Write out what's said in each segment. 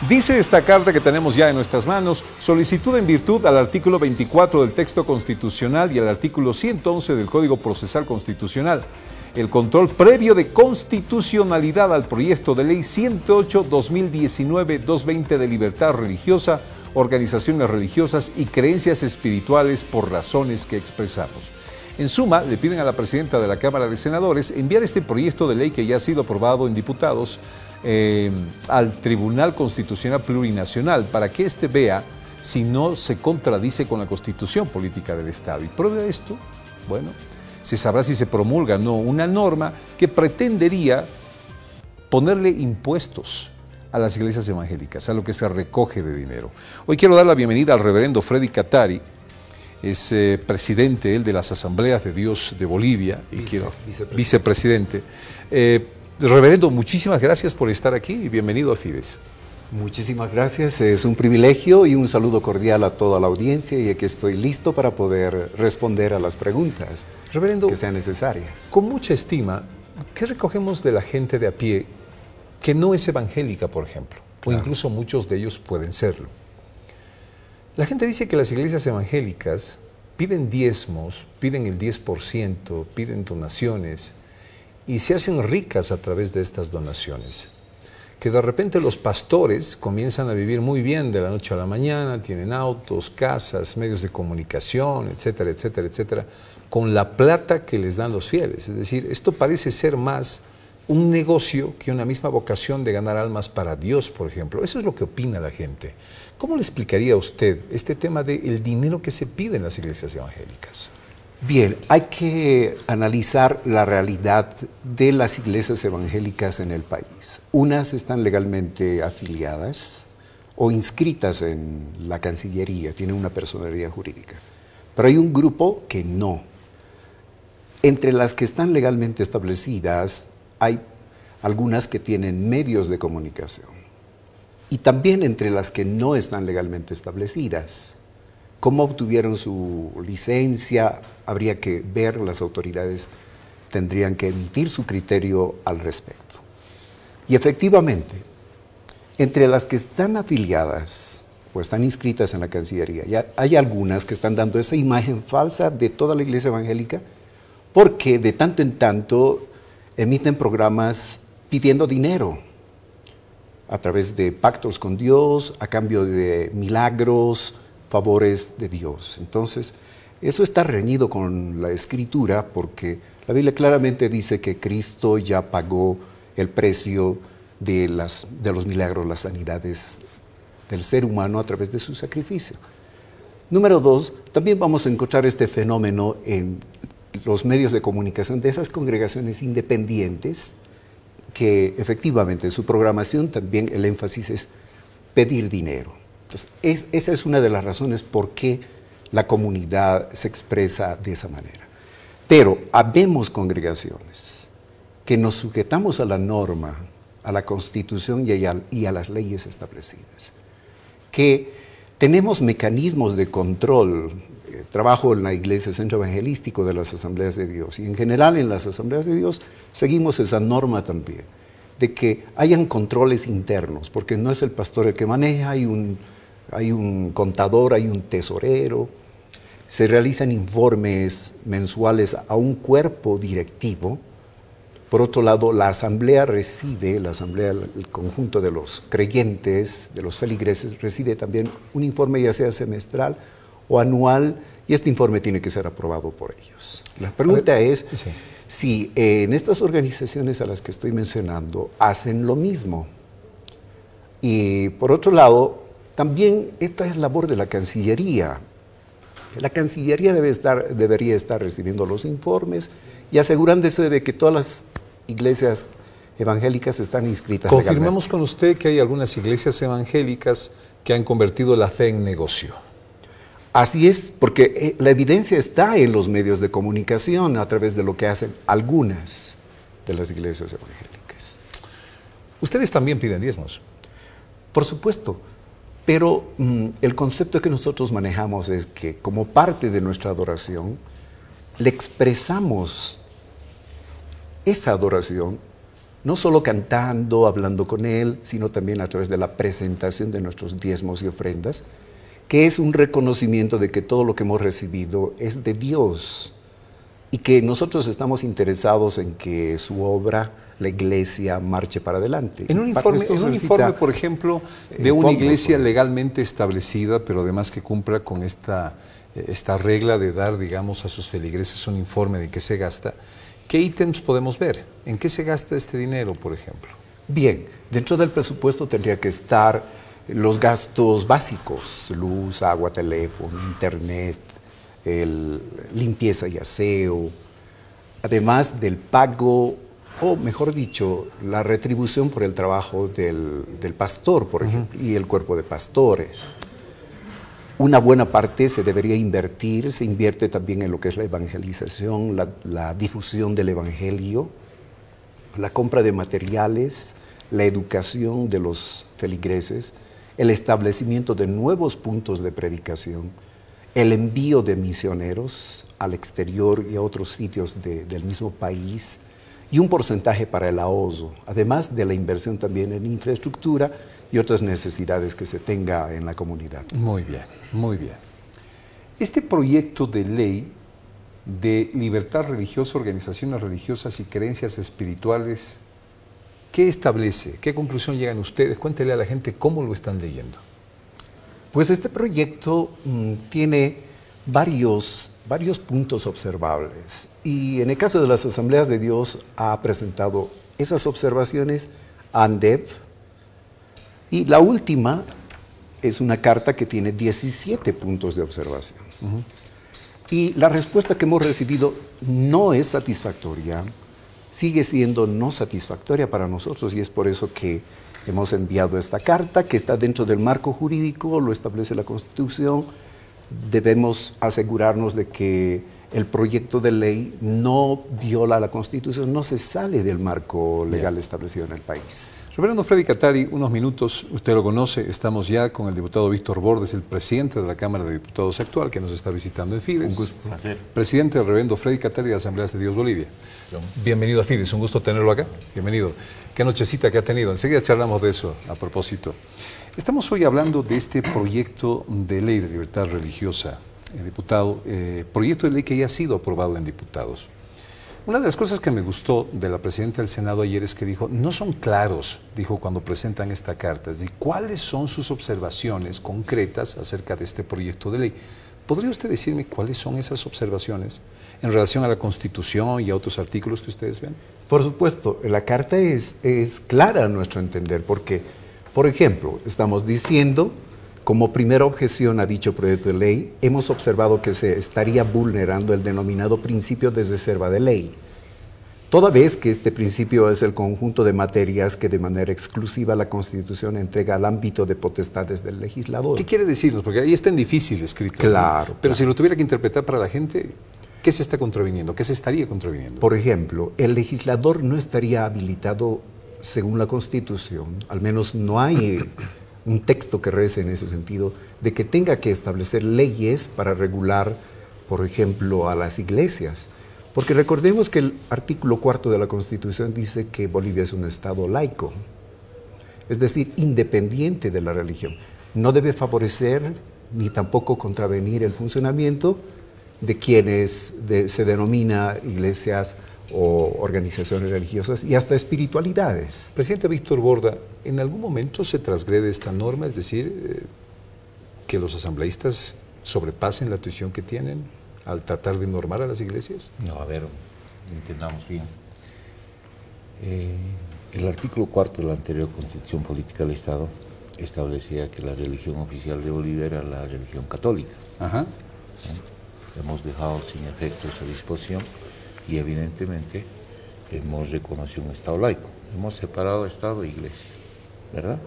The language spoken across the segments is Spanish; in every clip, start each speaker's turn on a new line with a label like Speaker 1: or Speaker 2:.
Speaker 1: Dice esta carta que tenemos ya en nuestras manos: solicitud en virtud al artículo 24 del texto constitucional y al artículo 111 del Código Procesal Constitucional. El control previo de constitucionalidad al proyecto de ley 108-2019-220 de libertad religiosa, organizaciones religiosas y creencias espirituales por razones que expresamos. En suma, le piden a la presidenta de la Cámara de Senadores enviar este proyecto de ley que ya ha sido aprobado en diputados al Tribunal Constitucional Plurinacional para que éste vea si no se contradice con la Constitución Política del Estado. Y prueba de esto, bueno, se sabrá si se promulga o no una norma que pretendería ponerle impuestos a las iglesias evangélicas, a lo que se recoge de dinero. Hoy quiero dar la bienvenida al reverendo Freddy Katari. Es presidente él de las Asambleas de Dios de Bolivia y vicepresidente. Reverendo, muchísimas gracias por estar aquí y bienvenido a Fides.
Speaker 2: Muchísimas gracias, es un privilegio y un saludo cordial a toda la audiencia, y aquí estoy listo para poder responder a las preguntas, reverendo, que sean necesarias.
Speaker 1: Con mucha estima, ¿qué recogemos de la gente de a pie que no es evangélica, por ejemplo? Claro. O incluso muchos de ellos pueden serlo. La gente dice que las iglesias evangélicas piden diezmos, piden el 10%, piden donaciones y se hacen ricas a través de estas donaciones. Que de repente los pastores comienzan a vivir muy bien de la noche a la mañana, tienen autos, casas, medios de comunicación, etcétera, etcétera, etcétera, con la plata que les dan los fieles. Es decir, esto parece ser más un negocio que una misma vocación de ganar almas para Dios, por ejemplo. Eso es lo que opina la gente. ¿Cómo le explicaría a usted este tema del dinero que se pide en las iglesias evangélicas?
Speaker 2: Bien, hay que analizar la realidad de las iglesias evangélicas en el país. Unas están legalmente afiliadas o inscritas en la Cancillería, tienen una personería jurídica, pero hay un grupo que no. Entre las que están legalmente establecidas, hay algunas que tienen medios de comunicación, y también entre las que no están legalmente establecidas. ¿Cómo obtuvieron su licencia? Habría que ver, las autoridades tendrían que emitir su criterio al respecto. Y efectivamente, entre las que están afiliadas o están inscritas en la Cancillería, ya hay algunas que están dando esa imagen falsa de toda la iglesia evangélica, porque de tanto en tanto emiten programas pidiendo dinero a través de pactos con Dios, a cambio de milagros, favores de Dios. Entonces, eso está reñido con la Escritura, porque la Biblia claramente dice que Cristo ya pagó el precio de los milagros, las sanidades del ser humano a través de su sacrificio. Número 2, también vamos a encontrar este fenómeno en los medios de comunicación de esas congregaciones independientes, que efectivamente en su programación también el énfasis es pedir dinero. Entonces, esa es una de las razones por qué la comunidad se expresa de esa manera. Pero habemos congregaciones que nos sujetamos a la norma, a la Constitución y a las leyes establecidas, que tenemos mecanismos de control. Trabajo en la Iglesia Centro Evangelístico de las Asambleas de Dios, y en general en las Asambleas de Dios seguimos esa norma también, de que hayan controles internos, porque no es el pastor el que maneja, hay un contador, hay un tesorero, se realizan informes mensuales a un cuerpo directivo. Por otro lado, la asamblea, el conjunto de los creyentes, de los feligreses, recibe también un informe, ya sea semestral o anual, y este informe tiene que ser aprobado por ellos. La pregunta es si en estas organizaciones a las que estoy mencionando hacen lo mismo. Y por otro lado, también esta es labor de la Cancillería. La Cancillería debería estar recibiendo los informes y asegurándose de que todas las iglesias evangélicas están inscritas legalmente.
Speaker 1: Confirmamos con usted que hay algunas iglesias evangélicas que han convertido la fe en negocio.
Speaker 2: Así es, porque la evidencia está en los medios de comunicación a través de lo que hacen algunas de las iglesias evangélicas.
Speaker 1: ¿Ustedes también piden diezmos?
Speaker 2: Por supuesto, pero el concepto que nosotros manejamos es que como parte de nuestra adoración, le expresamos esa adoración no solo cantando, hablando con Él, sino también a través de la presentación de nuestros diezmos y ofrendas, que es un reconocimiento de que todo lo que hemos recibido es de Dios y que nosotros estamos interesados en que su obra, la iglesia, marche para adelante.
Speaker 1: En un informe, por ejemplo, de una iglesia legalmente establecida, pero además que cumpla con esta regla de dar, digamos, a sus feligreses un informe de qué se gasta, ¿qué ítems podemos ver? ¿En qué se gasta este dinero, por ejemplo?
Speaker 2: Bien, dentro del presupuesto tendría que estar los gastos básicos: luz, agua, teléfono, internet, limpieza y aseo, además del pago, o mejor dicho, la retribución por el trabajo del pastor, por ejemplo, y el cuerpo de pastores. Una buena parte se debería invertir, se invierte también en lo que es la evangelización, la difusión del evangelio, la compra de materiales, la educación de los feligreses, el establecimiento de nuevos puntos de predicación, el envío de misioneros al exterior y a otros sitios del mismo país, y un porcentaje para el ahorro, además de la inversión también en infraestructura y otras necesidades que se tenga en la comunidad.
Speaker 1: Muy bien, muy bien. Este proyecto de ley de libertad religiosa, organizaciones religiosas y creencias espirituales, ¿qué establece? ¿Qué conclusión llegan ustedes? Cuéntele a la gente cómo lo están leyendo.
Speaker 2: Pues este proyecto tiene varios puntos observables, y en el caso de las Asambleas de Dios ha presentado esas observaciones a ANDEP, y la última es una carta que tiene 17 puntos de observación. Y la respuesta que hemos recibido no es satisfactoria, sigue siendo no satisfactoria para nosotros, y es por eso que hemos enviado esta carta, que está dentro del marco jurídico, lo establece la Constitución. Debemos asegurarnos de que el proyecto de ley no viola la Constitución, no se sale del marco legal establecido en el país.
Speaker 1: Reverendo Freddy Cattari, unos minutos, usted lo conoce, estamos ya con el diputado Víctor Bordes, el presidente de la Cámara de Diputados actual, que nos está visitando en Fides.
Speaker 3: Un gusto. Un placer.
Speaker 1: Presidente del Reverendo Freddy Cattari de Asambleas de Dios Bolivia. Bienvenido a Fides, un gusto tenerlo acá. Bienvenido. Qué nochecita que ha tenido. Enseguida charlamos de eso a propósito. Estamos hoy hablando de este proyecto de ley de libertad religiosa, diputado, proyecto de ley que ya ha sido aprobado en diputados. Una de las cosas que me gustó de la presidenta del Senado ayer es que dijo, no son claros, dijo cuando presentan esta carta, es decir, cuáles son sus observaciones concretas acerca de este proyecto de ley. ¿Podría usted decirme cuáles son esas observaciones en relación a la Constitución y a otros artículos que ustedes ven?
Speaker 2: Por supuesto, la carta es clara a nuestro entender, porque, por ejemplo, estamos diciendo, como primera objeción a dicho proyecto de ley, hemos observado que se estaría vulnerando el denominado principio de reserva de ley, toda vez que este principio es el conjunto de materias que de manera exclusiva la Constitución entrega al ámbito de potestades del legislador.
Speaker 1: ¿Qué quiere decirnos? Porque ahí está en difícil escrito.
Speaker 2: Claro.
Speaker 1: ¿no? Pero si lo tuviera que interpretar para la gente, ¿qué se está contraviniendo? ¿Qué se estaría contraviniendo?
Speaker 2: Por ejemplo, el legislador no estaría habilitado según la Constitución, al menos no hay un texto que rece en ese sentido, de que tenga que establecer leyes para regular, por ejemplo, a las iglesias. Porque recordemos que el artículo 4 de la Constitución dice que Bolivia es un estado laico, es decir, independiente de la religión. No debe favorecer ni tampoco contravenir el funcionamiento de quienes se denomina iglesias o organizaciones religiosas y hasta espiritualidades.
Speaker 1: Presidente Víctor Borda, ¿en algún momento se transgrede esta norma? Es decir, que los asambleístas sobrepasen la atribución que tienen al tratar de normar a las iglesias.
Speaker 3: No, a ver, entendamos bien. El artículo 4 de la anterior Constitución Política del Estado establecía que la religión oficial de Bolivia era la religión católica.
Speaker 1: Ajá.
Speaker 3: Hemos dejado sin efecto esa disposición y evidentemente hemos reconocido un Estado laico. Hemos separado Estado e Iglesia, ¿verdad?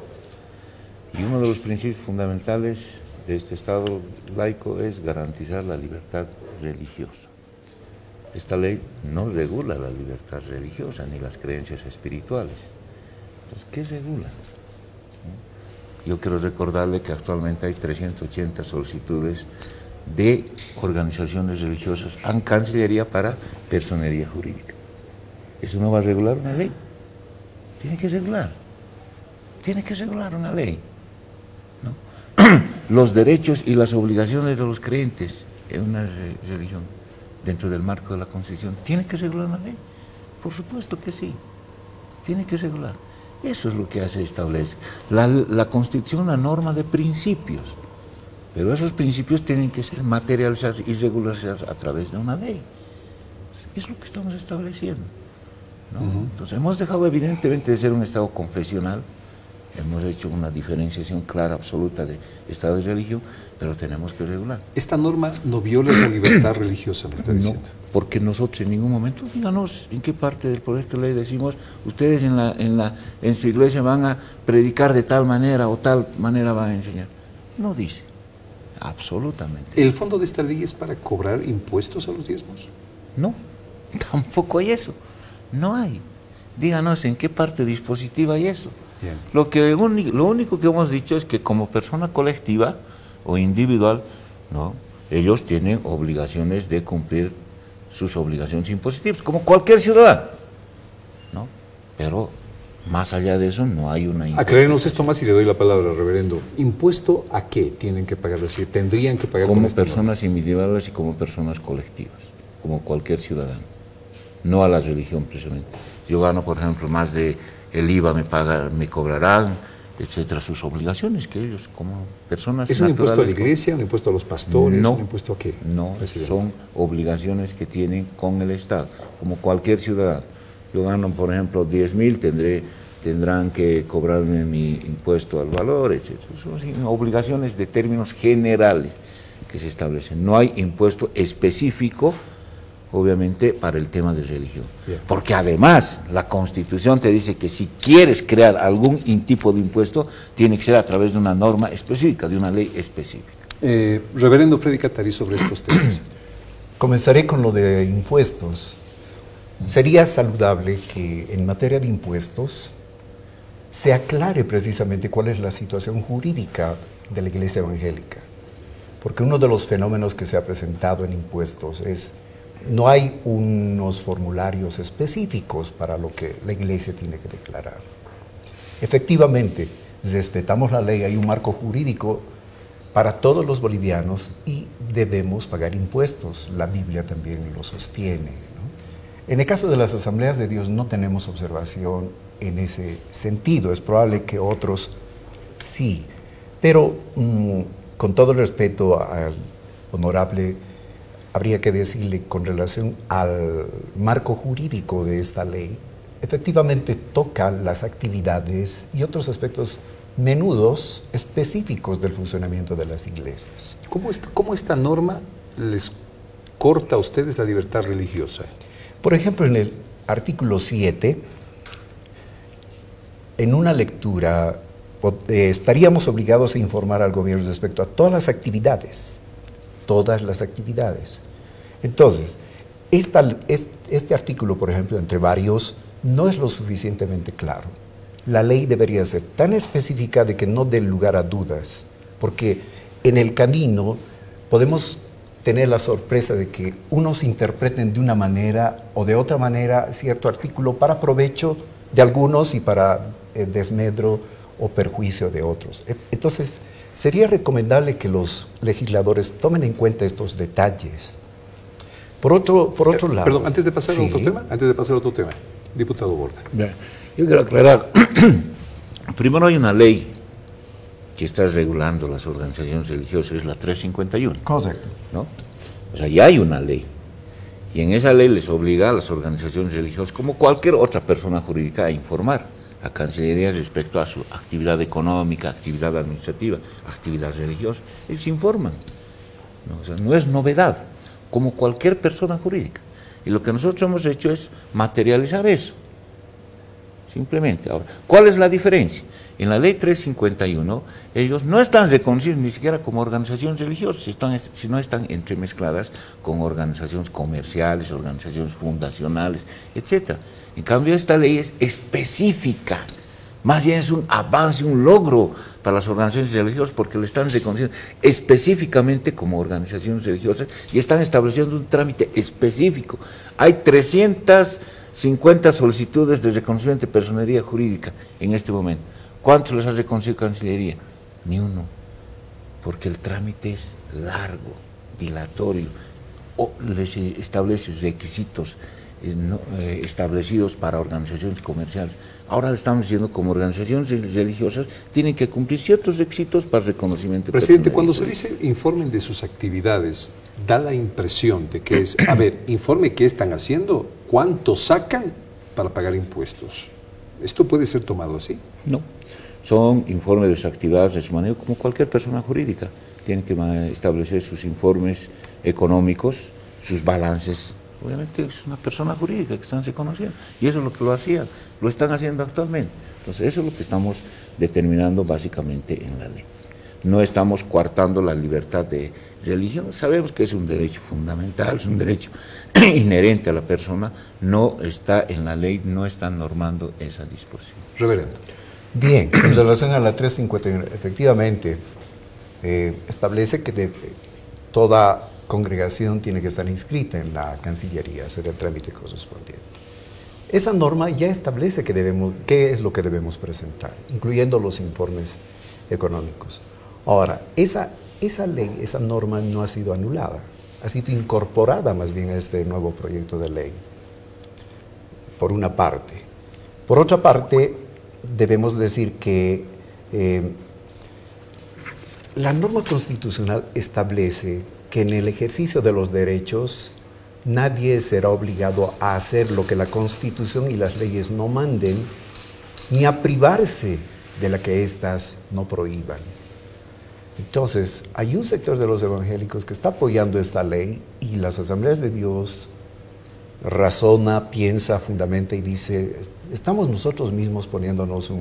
Speaker 3: Y uno de los principios fundamentales de este Estado laico es garantizar la libertad religiosa. Esta ley no regula la libertad religiosa ni las creencias espirituales. Entonces, ¿qué regula? Yo quiero recordarle que actualmente hay 380 solicitudes de organizaciones religiosas en Cancillería para personería jurídica. ¿Eso no va a regular una ley? tiene que regular una ley, ¿no? Los derechos y las obligaciones de los creyentes en una religión, dentro del marco de la Constitución, ¿tiene que regular una ley? Por supuesto que sí, tiene que regular. Eso es lo que se establece. La Constitución, una norma de principios, pero esos principios tienen que ser materializados y regularizados a través de una ley. Es lo que estamos estableciendo, ¿no? Entonces hemos dejado evidentemente de ser un Estado confesional, hemos hecho una diferenciación clara, absoluta de Estado y religión, pero tenemos que regular.
Speaker 1: Esta norma no viola la libertad religiosa, me está diciendo.
Speaker 3: No, porque nosotros en ningún momento, díganos en qué parte del proyecto de ley decimos, ustedes en su iglesia van a predicar de tal manera o tal manera van a enseñar. No dice, absolutamente.
Speaker 1: ¿El fondo de esta ley es para cobrar impuestos a los diezmos?
Speaker 3: No, tampoco hay eso, no hay. Díganos en qué parte dispositiva hay eso.
Speaker 1: Bien.
Speaker 3: Lo único que hemos dicho es que como persona colectiva o individual, ¿no?, ellos tienen obligaciones de cumplir sus obligaciones impositivas, como cualquier ciudadano, ¿no? Pero más allá de eso no hay una...
Speaker 1: Aclárenos esto más y le doy la palabra, reverendo. ¿Impuesto a qué tienen que pagar? Es decir, ¿tendrían que pagar
Speaker 3: como
Speaker 1: con esta
Speaker 3: personas individuales y como personas colectivas, como cualquier ciudadano, no a la religión precisamente? Yo gano, por ejemplo, más de el IVA me cobrarán, etcétera, sus obligaciones que ellos como personas
Speaker 1: ¿Es un impuesto a la
Speaker 3: naturales,
Speaker 1: iglesia, un impuesto a los pastores,
Speaker 3: no,
Speaker 1: un impuesto a qué?
Speaker 3: No,
Speaker 1: presidente?
Speaker 3: son obligaciones que tienen con el Estado, como cualquier ciudadano. Yo gano, por ejemplo, 10.000, tendrán que cobrarme mi impuesto al valor, etcétera. Son obligaciones de términos generales que se establecen. No hay impuesto específico, obviamente, para el tema de religión.
Speaker 1: Bien.
Speaker 3: Porque además la Constitución te dice que si quieres crear algún tipo de impuesto, tiene que ser a través de una norma específica, de una ley específica.
Speaker 1: Reverendo Freddy Catari, sobre estos temas.
Speaker 2: Comenzaré con lo de impuestos. Sería saludable que en materia de impuestos se aclare precisamente cuál es la situación jurídica de la Iglesia Evangélica. Porque uno de los fenómenos que se ha presentado en impuestos es no hay unos formularios específicos para lo que la Iglesia tiene que declarar. Efectivamente, respetamos la ley, hay un marco jurídico para todos los bolivianos y debemos pagar impuestos. La Biblia también lo sostiene, ¿no? En el caso de las Asambleas de Dios no tenemos observación en ese sentido. Es probable que otros sí, pero con todo el respeto al honorable, habría que decirle con relación al marco jurídico de esta ley, efectivamente toca las actividades y otros aspectos menudos específicos del funcionamiento de las iglesias.
Speaker 1: ¿Cómo esta norma les corta a ustedes la libertad religiosa?
Speaker 2: Por ejemplo, en el artículo 7, en una lectura, estaríamos obligados a informar al gobierno respecto a todas las actividades. Entonces, este artículo, por ejemplo, entre varios, no es lo suficientemente claro. La ley debería ser tan específica de que no dé lugar a dudas, porque en el camino podemos tener la sorpresa de que unos interpreten de una manera o de otra manera cierto artículo para provecho de algunos y para desmedro o perjuicio de otros. Entonces, sería recomendable que los legisladores tomen en cuenta estos detalles. Por otro lado...
Speaker 1: Perdón, antes de pasar
Speaker 2: sí.
Speaker 1: a otro tema, diputado Borda.
Speaker 3: Yo quiero aclarar, primero hay una ley que está regulando las organizaciones religiosas, es la 351.
Speaker 2: Correcto.
Speaker 3: ¿No? O sea, ya hay una ley. Y en esa ley les obliga a las organizaciones religiosas, como cualquier otra persona jurídica, a informar a Cancillería respecto a su actividad económica, actividad administrativa, actividad religiosa. Ellos informan. ¿No? O sea, no es novedad, como cualquier persona jurídica. Y lo que nosotros hemos hecho es materializar eso. Simplemente. Ahora, ¿cuál es la diferencia? En la ley 351, ellos no están reconocidos ni siquiera como organizaciones religiosas, sino están entremezcladas con organizaciones comerciales, organizaciones fundacionales, etc. En cambio, esta ley es específica Más bien es un avance, un logro para las organizaciones religiosas, porque le están reconociendo específicamente como organizaciones religiosas y están estableciendo un trámite específico. Hay 350 solicitudes de reconocimiento de personería jurídica en este momento. ¿Cuántos les ha reconocido Cancillería? Ni uno, porque el trámite es largo, dilatorio, o les establece requisitos establecidos para organizaciones comerciales. Ahora le estamos diciendo como organizaciones religiosas tienen que cumplir ciertos requisitos para reconocimiento.
Speaker 1: Presidente, cuando se dice informen de sus actividades, da la impresión de que es, a ver, informe qué están haciendo, cuánto sacan para pagar impuestos. ¿Esto puede ser tomado así?
Speaker 3: No, son informes de sus actividades de su manejo como cualquier persona jurídica. Tienen que establecer sus informes económicos, sus balances. Obviamente es una persona jurídica que están reconociendo, y eso es lo que lo están haciendo actualmente. Entonces eso es lo que estamos determinando básicamente en la ley. No estamos coartando la libertad de religión, sabemos que es un derecho fundamental, es un derecho inherente a la persona, no está en la ley, no está normando esa disposición.
Speaker 1: Reverendo.
Speaker 2: Bien, en relación a la 351, efectivamente, establece que toda congregación tiene que estar inscrita en la Cancillería, hacer el trámite correspondiente. Esa norma ya establece qué es lo que debemos presentar, incluyendo los informes económicos. Ahora, esa ley, esa norma no ha sido anulada, ha sido incorporada más bien a este nuevo proyecto de ley, por una parte. Por otra parte, debemos decir que la norma constitucional establece que en el ejercicio de los derechos nadie será obligado a hacer lo que la Constitución y las leyes no manden, ni a privarse de la que éstas no prohíban. Entonces, hay un sector de los evangélicos que está apoyando esta ley, y las Asambleas de Dios razona, piensa, fundamenta y dice, estamos nosotros mismos poniéndonos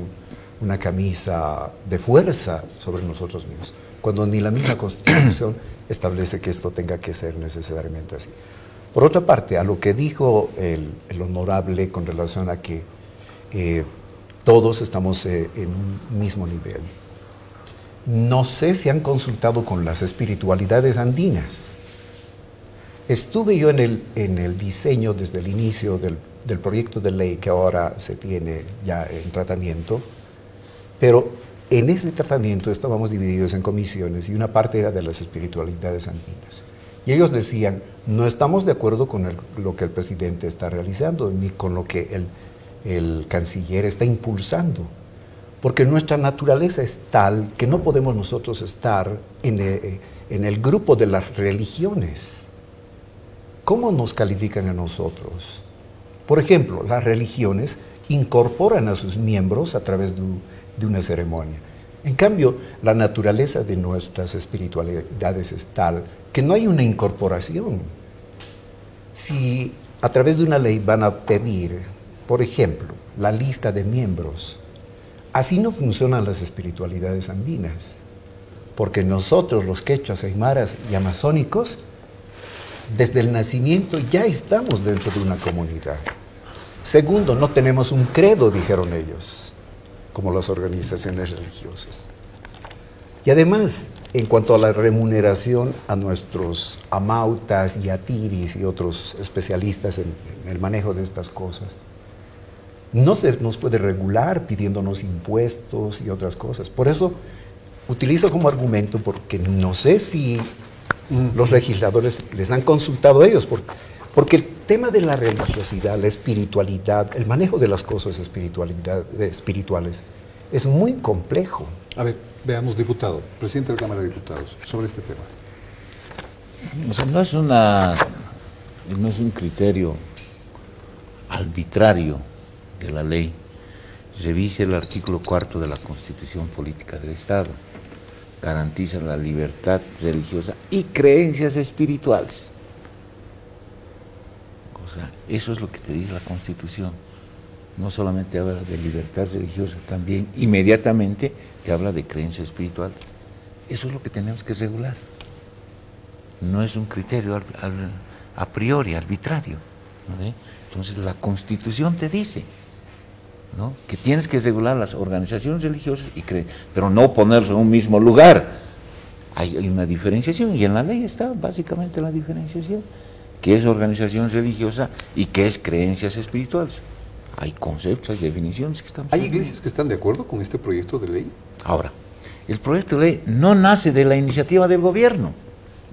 Speaker 2: una camisa de fuerza sobre nosotros mismos, cuando ni la misma Constitución establece que esto tenga que ser necesariamente así. Por otra parte, a lo que dijo el honorable con relación a que todos estamos en un mismo nivel. No sé si han consultado con las espiritualidades andinas. Estuve yo en el diseño desde el inicio del proyecto de ley que ahora se tiene ya en tratamiento, pero en ese tratamiento estábamos divididos en comisiones y una parte era de las espiritualidades andinas. Y ellos decían, no estamos de acuerdo con lo que el presidente está realizando, ni con lo que el canciller está impulsando, porque nuestra naturaleza es tal que no podemos nosotros estar en el grupo de las religiones. ¿Cómo nos califican a nosotros? Por ejemplo, las religiones incorporan a sus miembros a través de una ceremonia. En cambio, la naturaleza de nuestras espiritualidades es tal que no hay una incorporación. Si a través de una ley van a pedir, por ejemplo, la lista de miembros, así no funcionan las espiritualidades andinas, porque nosotros, los quechuas, aymaras y amazónicos, desde el nacimiento ya estamos dentro de una comunidad. Segundo, no tenemos un credo, dijeron ellos, como las organizaciones religiosas. Y además, en cuanto a la remuneración a nuestros amautas y atiris y otros especialistas en el manejo de estas cosas, no se nos puede regular pidiéndonos impuestos y otras cosas. Por eso utilizo como argumento, porque no sé si los legisladores les han consultado a ellos, porque el tema de la religiosidad, la espiritualidad, el manejo de las cosas espirituales es muy complejo.
Speaker 1: A ver, veamos, diputado, presidente de la Cámara de Diputados, sobre este tema.
Speaker 3: O sea, no es un criterio arbitrario de la ley. Revise el artículo 4 de la Constitución Política del Estado. Garantiza la libertad religiosa y creencias espirituales. O sea, eso es lo que te dice la Constitución. No solamente habla de libertad religiosa, también inmediatamente te habla de creencias espirituales. Eso es lo que tenemos que regular. No es un criterio a priori arbitrario, ¿no? Entonces la Constitución te dice, ¿no? Que tienes que regular las organizaciones religiosas pero no ponerse en un mismo lugar. Hay una diferenciación y en la ley está básicamente la diferenciación, que es organización religiosa y que es creencias espirituales. Hay conceptos, hay definiciones que están...
Speaker 1: ¿Hay iglesias que están de acuerdo con este proyecto de ley?
Speaker 3: Ahora, el proyecto de ley no nace de la iniciativa del gobierno,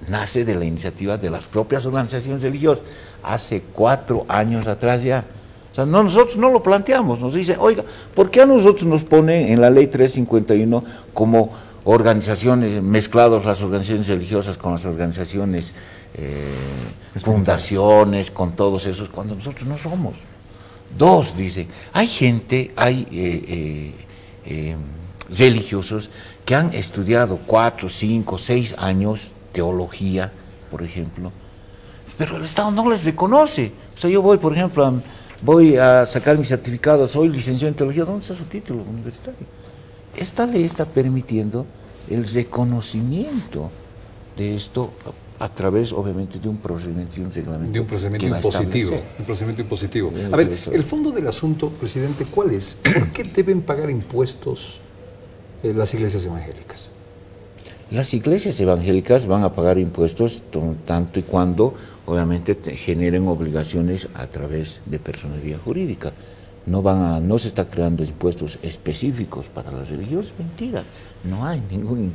Speaker 3: nace de la iniciativa de las propias organizaciones religiosas, hace 4 años atrás ya. O sea, nosotros no lo planteamos, nos dicen, oiga, ¿por qué a nosotros nos ponen en la ley 351 como organizaciones, mezclados las organizaciones religiosas con las organizaciones, fundaciones, con todos esos, cuando nosotros no somos? 2, dicen, hay gente, hay religiosos que han estudiado 4, 5, 6 años teología, por ejemplo, pero el Estado no les reconoce. O sea, yo voy, por ejemplo, voy a sacar mi certificado, soy licenciado en teología, ¿dónde está su título universitario? Esta ley está permitiendo el reconocimiento de esto a través, obviamente, de un procedimiento y un reglamento.
Speaker 1: De un procedimiento impositivo. Un procedimiento impositivo. A ver, el fondo del asunto, presidente, ¿cuál es? ¿Por qué deben pagar impuestos las iglesias evangélicas?
Speaker 3: Las iglesias evangélicas van a pagar impuestos tanto y cuando, obviamente, generen obligaciones a través de personería jurídica. No se está creando impuestos específicos para las religiones, mentira, no hay ningún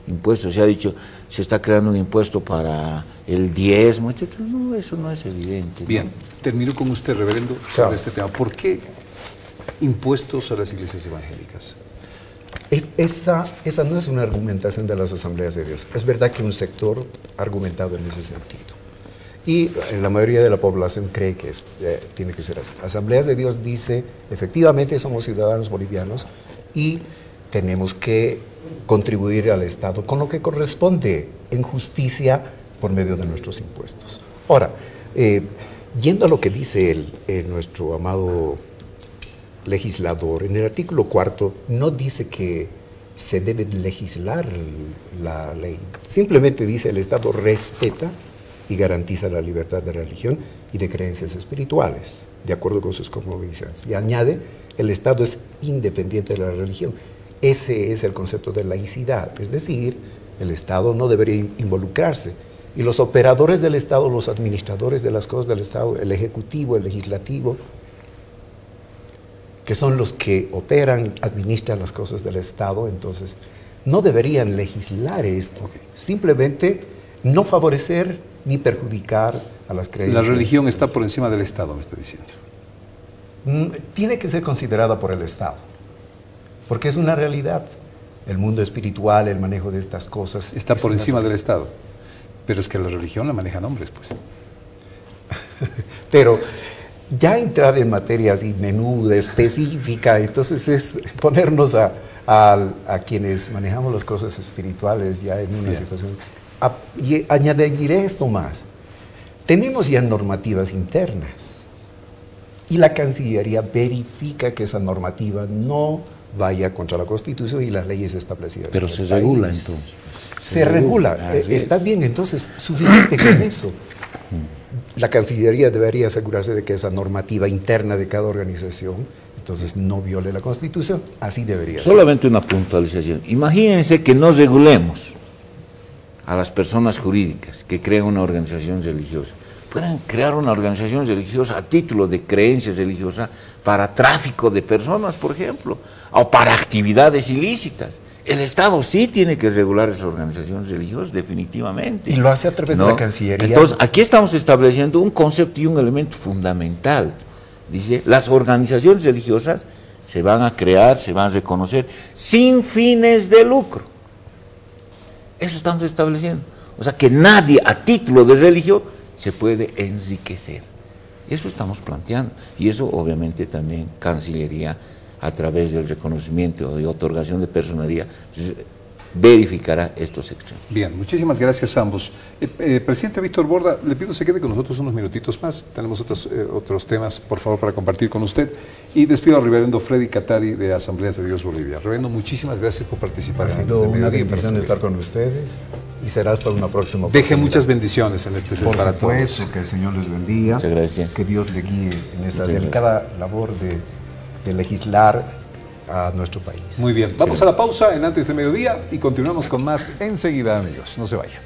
Speaker 3: impuesto. Se ha dicho, se está creando un impuesto para el diezmo, etcétera. No, eso no es evidente.
Speaker 1: Bien, termino con usted, reverendo, sobre este tema. ¿Por qué impuestos a las iglesias evangélicas?
Speaker 2: Esa no es una argumentación de las asambleas de Dios. Es verdad que un sector ha argumentado en ese sentido. Y la mayoría de la población cree que tiene que ser así. Asambleas de Dios dice, efectivamente somos ciudadanos bolivianos y tenemos que contribuir al Estado con lo que corresponde en justicia por medio de nuestros impuestos. Ahora, yendo a lo que dice nuestro amado legislador, en el artículo 4 no dice que se debe legislar la ley, simplemente dice el Estado respeta y garantiza la libertad de religión y de creencias espirituales, de acuerdo con sus cosmovisiones. Y añade, el Estado es independiente de la religión. Ese es el concepto de laicidad, es decir, el Estado no debería involucrarse. Y los operadores del Estado, los administradores de las cosas del Estado, el Ejecutivo, el Legislativo, que son los que operan, administran las cosas del Estado, entonces no deberían legislar esto, simplemente no favorecer ni perjudicar a las creencias.
Speaker 1: La religión está por encima del Estado, me está diciendo.
Speaker 2: Tiene que ser considerada por el Estado, porque es una realidad. El mundo espiritual, el manejo de estas cosas...
Speaker 1: Está por encima del Estado, pero es que la religión la manejan hombres, pues.
Speaker 2: Pero ya entrar en materia así menuda, específica, entonces es ponernos a quienes manejamos las cosas espirituales ya en una situación... Y añadiré esto más. Tenemos ya normativas internas y la Cancillería verifica que esa normativa no vaya contra la Constitución y las leyes establecidas.
Speaker 3: Pero se regula entonces.
Speaker 2: Se regula. Está bien, entonces suficiente con eso. La Cancillería debería asegurarse de que esa normativa interna de cada organización entonces no viole la Constitución. Así debería ser.
Speaker 3: Solamente una puntualización. Imagínense que no regulemos a las personas jurídicas que crean una organización religiosa. Pueden crear una organización religiosa a título de creencias religiosas para tráfico de personas, por ejemplo, o para actividades ilícitas. El Estado sí tiene que regular esas organizaciones religiosas, definitivamente.
Speaker 2: Y lo hace a través de la Cancillería.
Speaker 3: Entonces, aquí estamos estableciendo un concepto y un elemento fundamental. Dice, las organizaciones religiosas se van a crear, se van a reconocer sin fines de lucro. Eso estamos estableciendo. O sea, que nadie a título de religión se puede enriquecer. Eso estamos planteando. Y eso obviamente también Cancillería, a través del reconocimiento y otorgación de personería, verificará estos hechos.
Speaker 1: Bien, muchísimas gracias a ambos. Presidente Víctor Borda, le pido se quede con nosotros unos minutitos más. Tenemos otros temas, por favor, para compartir con usted. Y despido al reverendo Freddy Catari de Asambleas de Dios Bolivia. Reverendo, muchísimas gracias por participar.
Speaker 2: Ha sido una bendición estar con ustedes y será hasta una próxima oportunidad.
Speaker 1: Deje muchas bendiciones en este
Speaker 2: por
Speaker 1: para
Speaker 2: supuesto,
Speaker 1: todos.
Speaker 2: Que el Señor les bendiga.
Speaker 3: Muchas gracias.
Speaker 2: Que Dios le guíe en esa delicada labor de legislar a nuestro país.
Speaker 1: Muy bien, vamos a la pausa en Antes de Mediodía y continuamos con más enseguida, amigos. No se vayan.